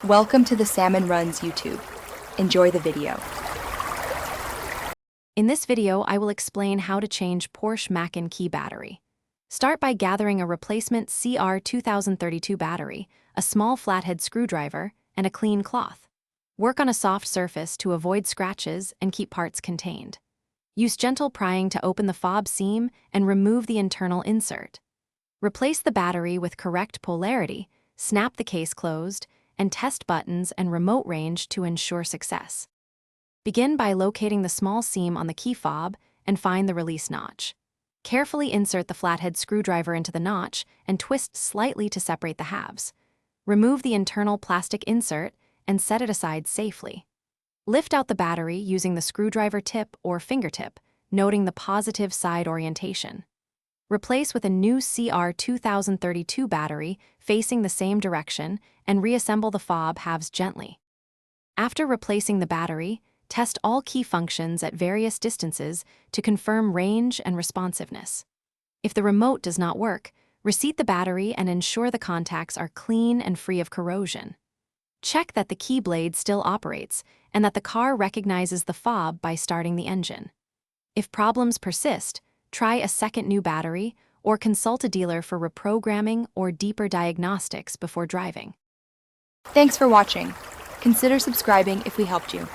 Welcome to the Salmon Runs YouTube. Enjoy the video. In this video, I will explain how to change Porsche Macan key battery. Start by gathering a replacement CR2032 battery, a small flathead screwdriver, and a clean cloth. Work on a soft surface to avoid scratches and keep parts contained. Use gentle prying to open the fob seam and remove the internal insert. Replace the battery with correct polarity, snap the case closed, and test buttons and remote range to ensure success. Begin by locating the small seam on the key fob and find the release notch. Carefully insert the flathead screwdriver into the notch and twist slightly to separate the halves. Remove the internal plastic insert and set it aside safely. Lift out the battery using the screwdriver tip or fingertip, noting the positive side orientation. Replace with a new CR2032 battery facing the same direction and reassemble the fob halves gently. After replacing the battery, test all key functions at various distances to confirm range and responsiveness. If the remote does not work, reseat the battery and ensure the contacts are clean and free of corrosion. Check that the key blade still operates and that the car recognizes the fob by starting the engine. If problems persist, try a second new battery or consult a dealer for reprogramming or deeper diagnostics before driving. Thanks for watching. Consider subscribing if we helped you.